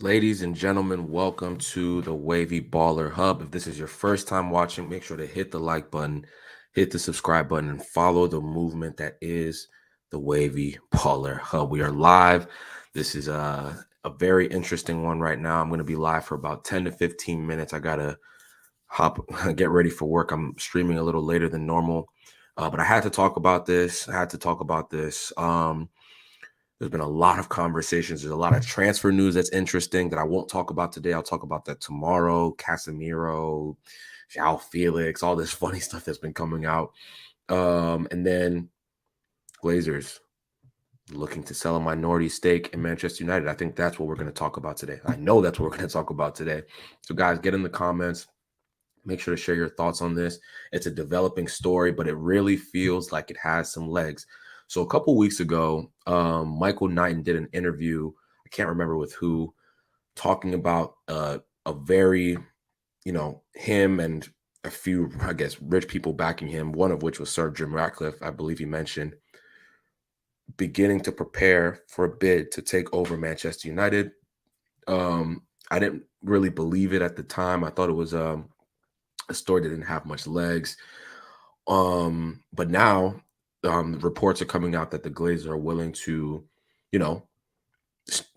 Ladies and gentlemen, welcome to the Wavy Baller Hub. If this is your first time watching, make sure to hit the like button, hit the subscribe button, and follow the movement that is the Wavy Baller Hub. We are live. This is a very interesting one right now. I'm going to be live for about 10 to 15 minutes. I got to get ready for work. I'm streaming a little later than normal, but I had to talk about this. There's been a lot of conversations. There's a lot of transfer news that's interesting that I won't talk about today. I'll talk about that tomorrow. Casemiro, João Felix, all this funny stuff that's been coming out. And then Glazers looking to sell a minority stake in Manchester United. I think that's what we're going to talk about today. I know that's what we're going to talk about today. So, guys, get in the comments. Make sure to share your thoughts on this. It's a developing story, but it really feels like it has some legs. So a couple weeks ago, Michael Knighton did an interview. I can't remember with who, talking about a very, him and a few, I guess, rich people backing him. One of which was Sir Jim Ratcliffe, I believe he mentioned, beginning to prepare for a bid to take over Manchester United. I didn't really believe it at the time. I thought it was a story that didn't have much legs. But now reports are coming out that the Glazers are willing to, you know,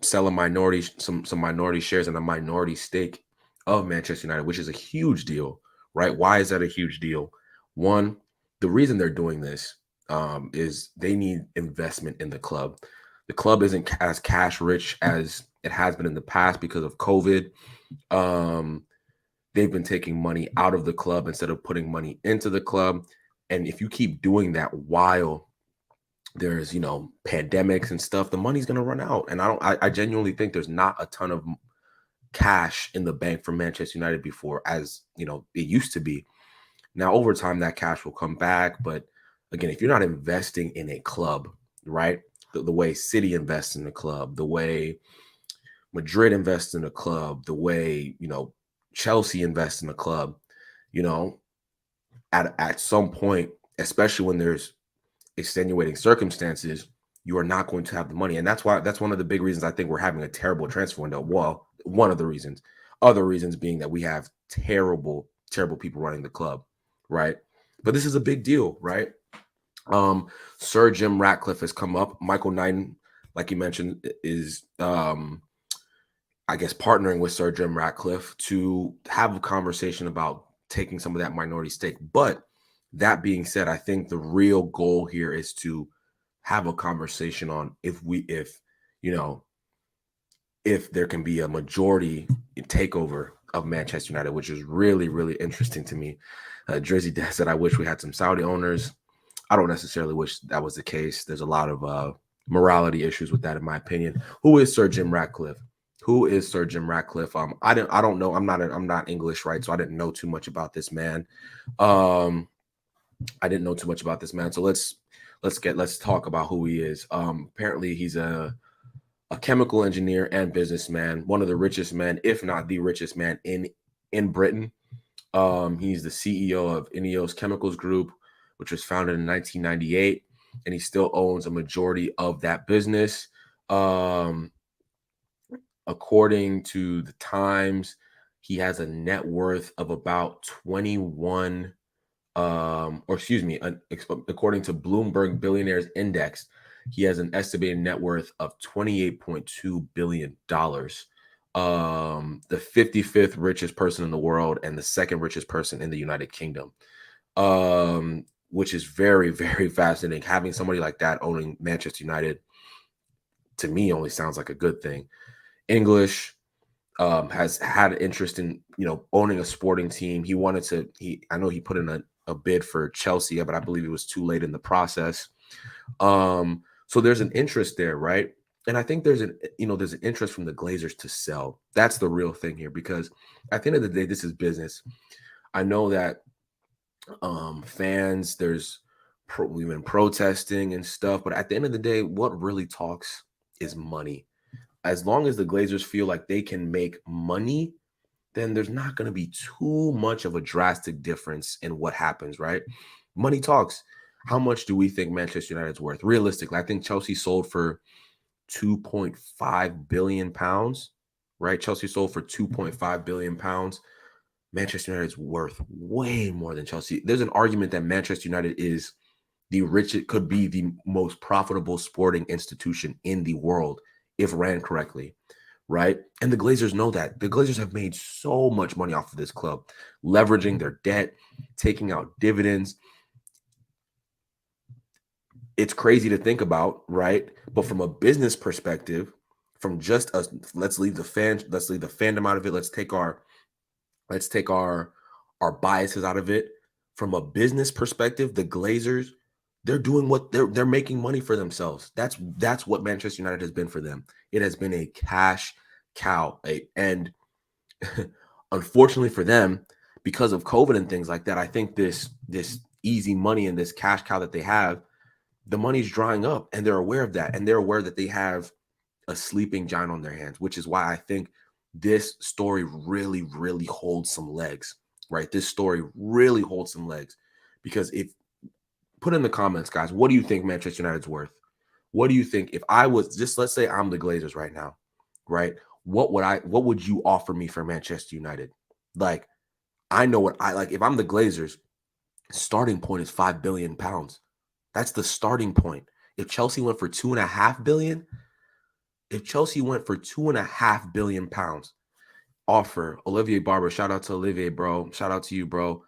sell a minority, some minority shares and a minority stake of Manchester United, which is a huge deal, right? Why is that a huge deal? One, the reason they're doing this is they need investment in the club. The club isn't as cash rich as it has been in the past because of COVID. Um, they've been taking money out of the club instead of putting money into the club. And if you keep doing that while there's, pandemics and stuff, the money's going to run out. And I genuinely think there's not a ton of cash in the bank for Manchester United before, as, it used to be. Now, over time, that cash will come back. But again, if you're not investing in a club, right, the way City invests in the club, the way Madrid invests in a club, the way, Chelsea invests in a club, you know, at some point, especially when there's extenuating circumstances, you are not going to have the money. And that's one of the big reasons I think we're having a terrible transfer window. Well, one of the reasons. Other reasons being that we have terrible, terrible people running the club, right? But this is a big deal, right? Sir Jim Ratcliffe has come up. Michael Knighton, like you mentioned, is I guess partnering with Sir Jim Ratcliffe to have a conversation about taking some of that minority stake. But that being said, I think the real goal here is to have a conversation on if there can be a majority takeover of Manchester United, which is really, really interesting to me. Jersey Dad said, I wish we had some Saudi owners. I don't necessarily wish that was the case. There's a lot of morality issues with that, in my opinion. Who is Sir Jim Ratcliffe? Who is Sir Jim Ratcliffe? I don't know. I'm not English, right? So I didn't know too much about this man. I didn't know too much about this man. So let's talk about who he is. Apparently he's a chemical engineer and businessman, one of the richest men, if not the richest man in Britain. He's the CEO of Ineos Chemicals Group, which was founded in 1998, and he still owns a majority of that business. According to the Times, he has a net worth of about 21, according to Bloomberg Billionaires Index, he has an estimated net worth of $28.2 billion. The 55th richest person in the world and the second richest person in the United Kingdom. Which is very, very fascinating. Having somebody like that owning Manchester United, to me, only sounds like a good thing. English, has had an interest in, owning a sporting team. I know he put in a bid for Chelsea, but I believe it was too late in the process. So there's an interest there, right? And I think there's an interest from the Glazers to sell. That's the real thing here, because at the end of the day, this is business. I know that fans, we've been protesting and stuff, but at the end of the day, what really talks is money. As long as the Glazers feel like they can make money, then there's not going to be too much of a drastic difference in what happens, right? Money talks. How much do we think Manchester United's worth? Realistically, I think Chelsea sold for 2.5 billion pounds. right? Chelsea sold for 2.5 billion pounds. Manchester United is worth way more than Chelsea. There's an argument that Manchester United is the richest, could be the most profitable sporting institution in the world if ran correctly, right? And the Glazers know that. The Glazers have made so much money off of this club, leveraging their debt, taking out dividends. It's crazy to think about, right? But from a business perspective, from just us, let's leave the fandom out of it. Let's take our biases out of it. From a business perspective, the Glazers, they're doing what they're making money for themselves. That's what Manchester United has been for them. It has been a cash cow. And unfortunately for them, because of COVID and things like that, I think this easy money and this cash cow that they have, the money's drying up, and they're aware of that, and they're aware that they have a sleeping giant on their hands, which is why I think this story really, really holds some legs, right? This story really holds some legs because if put in the comments, guys, what do you think Manchester United's worth? What do you think if I was just, let's say I'm the Glazers right now, right? What would you offer me for Manchester United? Like, I know what I like. If I'm the Glazers, starting point is 5 billion pounds. That's the starting point. If Chelsea went for 2.5 billion, if Chelsea went for 2.5 billion pounds, offer Olivier Barber. Shout out to Olivier, bro. Shout out to you, bro.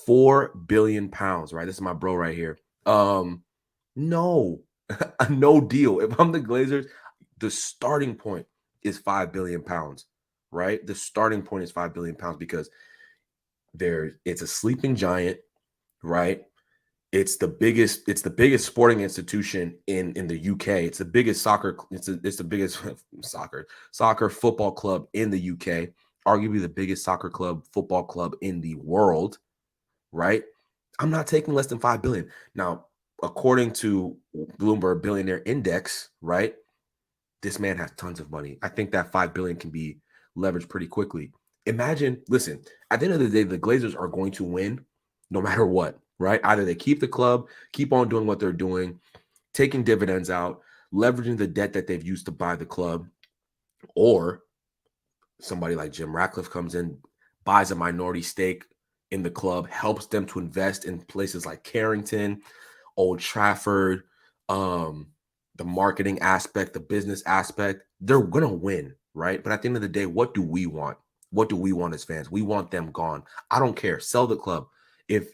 4 billion pounds, right? This is my bro right here. No, no deal. If I'm the Glazers, the starting point is 5 billion pounds, right? The starting point is 5 billion pounds because it's a sleeping giant, right? It's the biggest sporting institution in the UK. It's the biggest it's the biggest soccer football club in the UK, arguably the biggest football club in the world, right? I'm not taking less than 5 billion. Now, according to Bloomberg Billionaire Index, right? This man has tons of money. I think that 5 billion can be leveraged pretty quickly. Listen, at the end of the day, the Glazers are going to win no matter what, right? Either they keep the club, keep on doing what they're doing, taking dividends out, leveraging the debt that they've used to buy the club, or somebody like Jim Ratcliffe comes in, buys a minority stake in the club, helps them to invest in places like Carrington, Old Trafford, the marketing aspect, the business aspect. They're going to win, right? But at the end of the day, what do we want? What do we want as fans? We want them gone. I don't care. Sell the club. If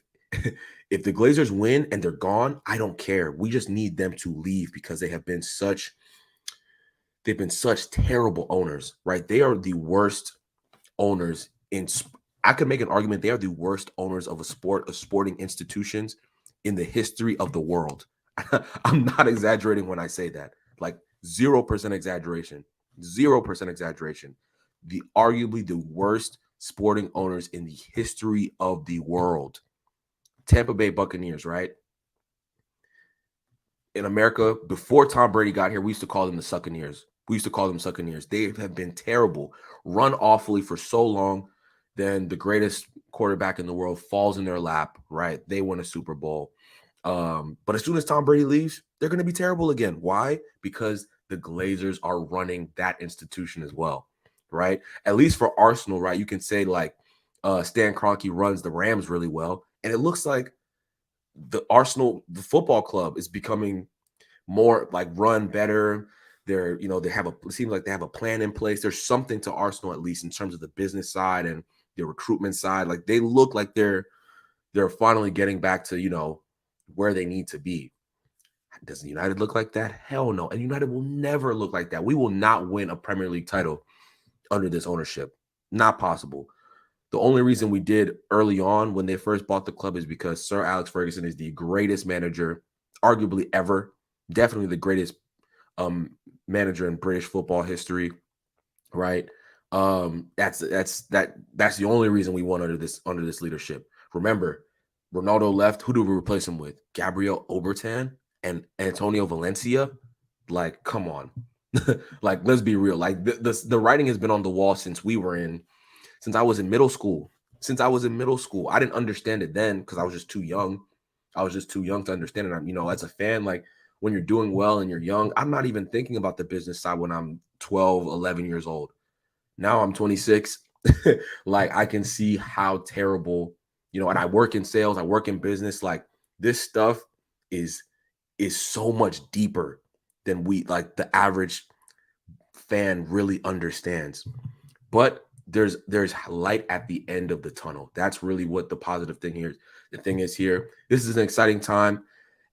if the Glazers win and they're gone, I don't care. We just need them to leave because they've been such terrible owners, right? They are the worst owners I could make an argument they are the worst owners of sporting institutions in the history of the world. I'm not exaggerating when I say that. Like 0% exaggeration. 0% exaggeration. The arguably the worst sporting owners in the history of the world. Tampa Bay Buccaneers, right? In America, before Tom Brady got here, we used to call them the Succaneers. We used to call them Succaneers. They have been terrible, run awfully for so long. Then the greatest quarterback in the world falls in their lap, right? They win a Super Bowl. But as soon as Tom Brady leaves, they're going to be terrible again. Why? Because the Glazers are running that institution as well, right? At least for Arsenal, right? You can say like Stan Kroenke runs the Rams really well, and it looks like the football club is becoming more like run better. It seems like they have a plan in place. There's something to Arsenal, at least in terms of the business side and the recruitment side. Like they look like they're finally getting back to, where they need to be. Does United look like that? Hell no. And United will never look like that. We will not win a Premier League title under this ownership. Not possible. The only reason we did early on when they first bought the club is because Sir Alex Ferguson is the greatest manager, arguably ever, definitely the greatest manager in British football history, right? That's the only reason we won under this leadership. Remember, Ronaldo left. Who do we replace him with? Gabriel Obertan and Antonio Valencia. Like, come on. Like, let's be real. Like, the writing has been on the wall since I was in middle school. I didn't understand it then because I was just too young. I was just too young to understand it. As a fan, like when you're doing well and you're young, I'm not even thinking about the business side when I'm 12, 11 years old. Now I'm 26. Like I can see how terrible, and I work in sales, I work in business. Like this stuff is is so much deeper than we like the average fan really understands. But there's light at the end of the tunnel. That's really what the positive thing here. The thing is here. This is an exciting time,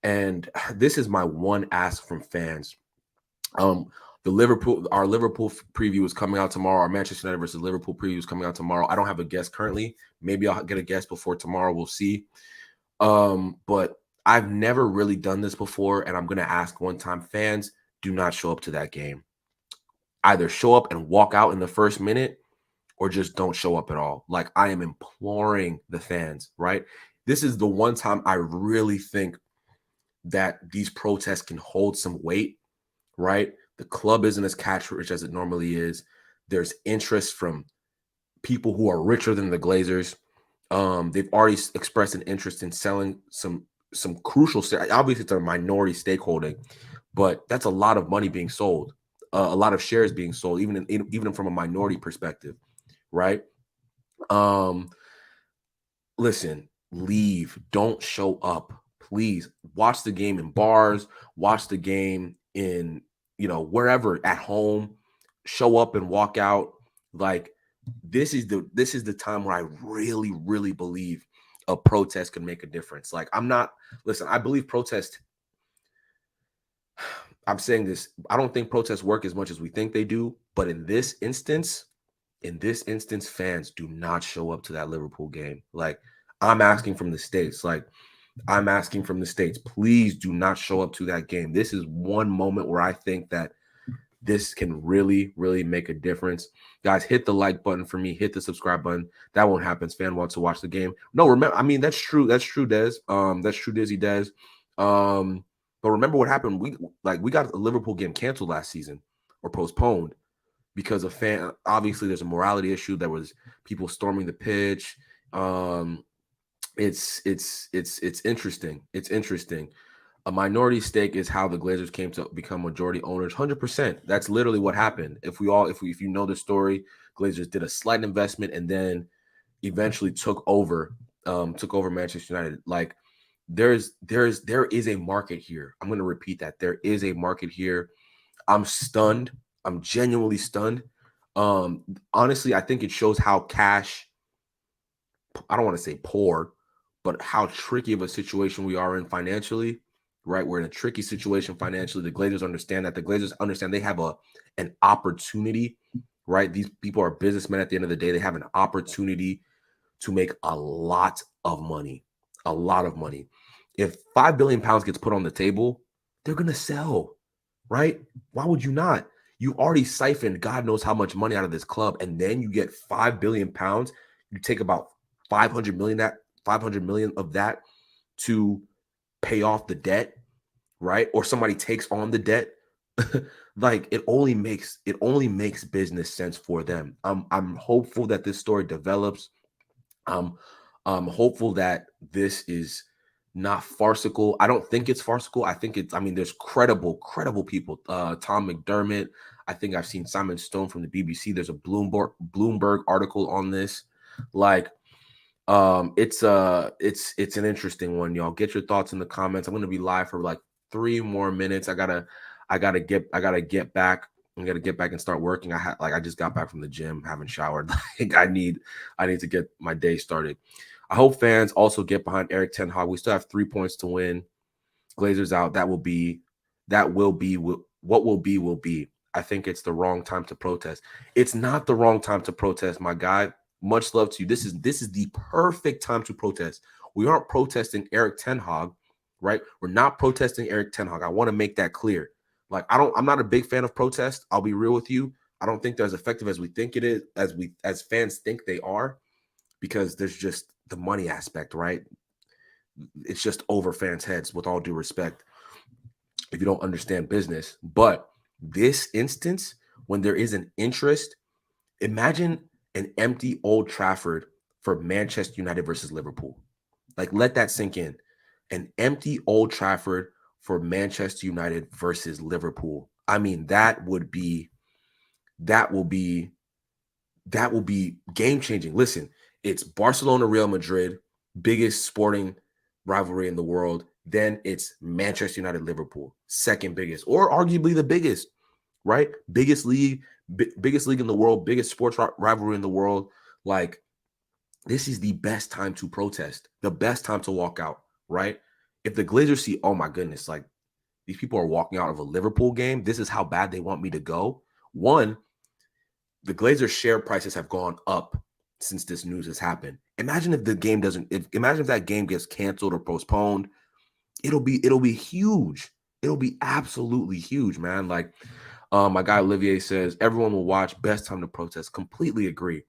and this is my one ask from fans. Um, our Liverpool preview is coming out tomorrow. Our Manchester United versus Liverpool preview is coming out tomorrow. I don't have a guest currently. Maybe I'll get a guest before tomorrow. We'll see. But I've never really done this before, and I'm gonna ask one time: fans, do not show up to that game. Either show up and walk out in the first minute, or just don't show up at all. Like I am imploring the fans, right? This is the one time I really think that these protests can hold some weight, right? The club isn't as cash rich as it normally is. There's interest from people who are richer than the Glazers. They've already expressed an interest in selling some crucial. Obviously, it's a minority stakeholding, but that's a lot of money being sold, a lot of shares being sold, even from a minority perspective, right? Um, Listen, leave. Don't show up. Please watch the game in bars, watch the game in, wherever at home. Show up and walk out. Like this is the time where I really, really believe a protest can make a difference. Like listen, I believe protest. I'm saying this, I don't think protests work as much as we think they do, but in this instance, fans do not show up to that Liverpool game. Like I'm asking from the States, please do not show up to that game. This is one moment where I think that this can really, really make a difference. Guys, hit the like button for me, hit the subscribe button. That won't happen. Fan wants to watch the game. No, remember, I mean, that's true. That's true, Des. That's true, Dizzy Des. But remember what happened? We got a Liverpool game canceled last season or postponed because of obviously there's a morality issue. There was people storming the pitch. It's interesting. It's interesting. A minority stake is how the Glazers came to become majority owners. 100%. That's literally what happened. If you know the story, Glazers did a slight investment and then eventually took over Manchester United. Like there is a market here. I'm going to repeat that. There is a market here. I'm stunned. I'm genuinely stunned. Honestly, I think it shows how I don't want to say poor, but how tricky of a situation we are in financially, right? We're in a tricky situation financially. The Glazers understand that. The Glazers understand they have an opportunity, right? These people are businessmen at the end of the day. They have an opportunity to make a lot of money, a lot of money. If 5 billion pounds gets put on the table, they're going to sell, right? Why would you not? You already siphoned God knows how much money out of this club, and then you get 5 billion pounds. You take about 500 million of that to pay off the debt, right? Or somebody takes on the debt. Like it only makes business sense for them. I'm hopeful that this story develops. I'm I'm hopeful that this is not farcical. I don't think it's farcical. I mean, there's credible people. Tom McDermott. I think I've seen Simon Stone from the BBC. There's a Bloomberg article on this. Like, it's an interesting one, y'all. Get your thoughts in the comments. I'm gonna be live for like 3 more minutes. I gotta get back. I gotta get back and start working. I just got back from the gym, haven't showered. Like I need to get my day started. I hope fans also get behind Eric Ten Hag. We still have 3 points to win. Glazers out. What will be will be. I think it's the wrong time to protest. It's not the wrong time to protest, my guy. Much love to you. This is the perfect time to protest. We aren't protesting Eric Ten Hag, right? We're not protesting Eric Ten Hag. I want to make that clear. Like I'm not a big fan of protest. I'll be real with you. I don't think they're as effective as we think it is, as fans think they are, because there's just the money aspect, right? It's just over fans' heads, with all due respect, if you don't understand business. But this instance, when there is an interest, imagine an empty Old Trafford for Manchester United versus Liverpool. Like, let that sink in. An empty Old Trafford for Manchester United versus Liverpool. I mean, that will be That will be game changing. Listen, it's Barcelona, Real Madrid, biggest sporting rivalry in the world. Then it's Manchester United, Liverpool, second biggest, or arguably the biggest, right? Biggest league in the world, biggest sports rivalry in the world. Like, this is the best time to protest, the best time to walk out, right? If the Glazers see, oh my goodness, like these people are walking out of a Liverpool game, this is how bad they want me to go. One, the Glazers share prices have gone up since this news has happened. Imagine if the game doesn't, imagine if that game gets canceled or postponed. It'll be huge. It'll be absolutely huge, man. Like my guy Olivier says, everyone will watch. Best time to protest. Completely agree.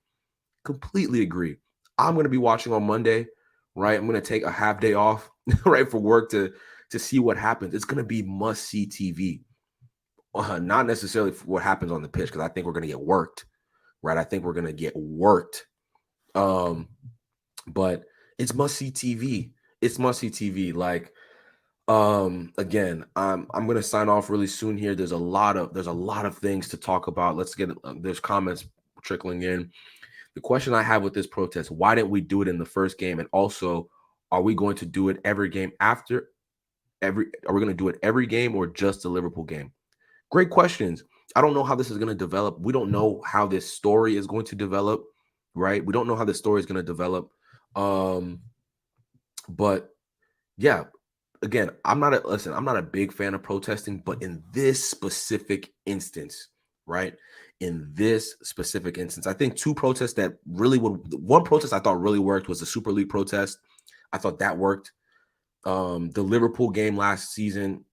Completely agree. I'm gonna be watching on Monday, right? I'm gonna take a half day off, right, for work to see what happens. It's gonna be must see TV. Not necessarily for what happens on the pitch, because I think we're gonna get worked, right? I think we're gonna get worked. But it's must see TV. It's must see TV. Like, again, I'm gonna sign off really soon here. There's a lot of things to talk about. Let's get there's comments trickling in. The question I have with this protest: why didn't we do it in the first game? And also, are we going to do it every game after every? Are we going to do it every game or just the Liverpool game? Great questions. I don't know how this is going to develop. We don't know how this story is going to develop, right? We don't know how this story is going to develop. Um, but yeah, again, I'm not a big fan of protesting, but in this specific instance, right? In this specific instance, I think two protests that really one protest I thought really worked was the Super League protest. I thought that worked. The Liverpool game last season,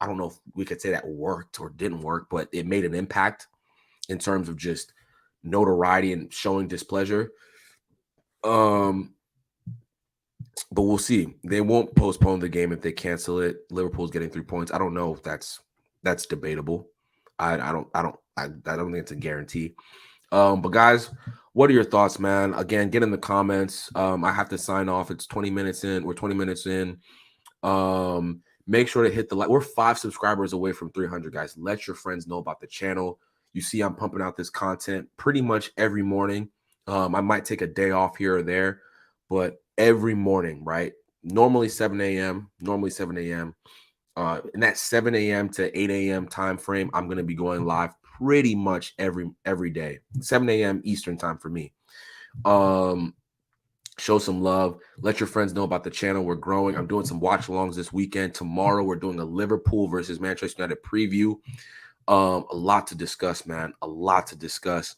I don't know if we could say that worked or didn't work, but it made an impact in terms of just notoriety and showing displeasure. But we'll see. They won't postpone the game if they cancel it. Liverpool's getting 3 points. I don't know if that's debatable. I don't think it's a guarantee. But guys, what are your thoughts, man? Again, get in the comments. I have to sign off. It's 20 minutes in. We're 20 minutes in. Make sure to hit the like. We're 5 subscribers away from 300, guys. Let your friends know about the channel. You see, I'm pumping out this content pretty much every morning. I might take a day off here or there, but every morning, right? Normally 7 a.m. Normally 7 a.m. In that 7 a.m. to 8 a.m. time frame, I'm gonna be going live pretty much every day. 7 a.m. Eastern time for me. Show some love. Let your friends know about the channel. We're growing. I'm doing some watch alongs this weekend. Tomorrow, we're doing a Liverpool versus Manchester United preview. A lot to discuss, man. A lot to discuss.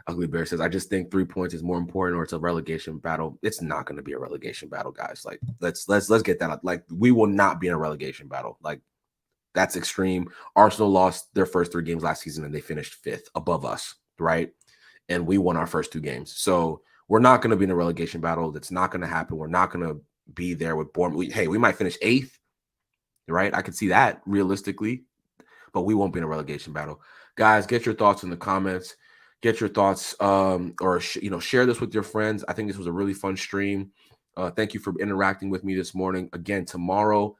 Ugly Bear says, I just think 3 points is more important, or it's a relegation battle. It's not going to be a relegation battle, guys. Like, let's get that up. Like, we will not be in a relegation battle. Like, that's extreme. Arsenal lost their first 3 games last season and they finished 5th above us, right? And we won our first 2 games. So we're not going to be in a relegation battle. That's not going to happen. We're not going to be there with Bournemouth. Hey, we might finish 8th, right? I could see that realistically, but we won't be in a relegation battle. Guys, get your thoughts in the comments. Get your thoughts, or share this with your friends. I think this was a really fun stream. Thank you for interacting with me this morning. Again, tomorrow,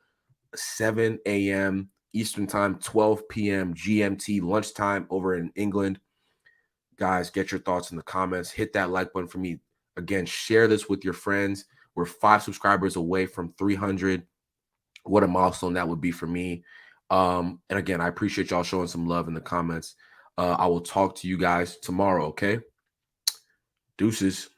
7 a.m. Eastern time, 12 p.m. GMT, lunchtime over in England. Guys, get your thoughts in the comments. Hit that like button for me. Again, share this with your friends. We're 5 subscribers away from 300. What a milestone that would be for me. And again, I appreciate y'all showing some love in the comments. I will talk to you guys tomorrow, okay? Deuces.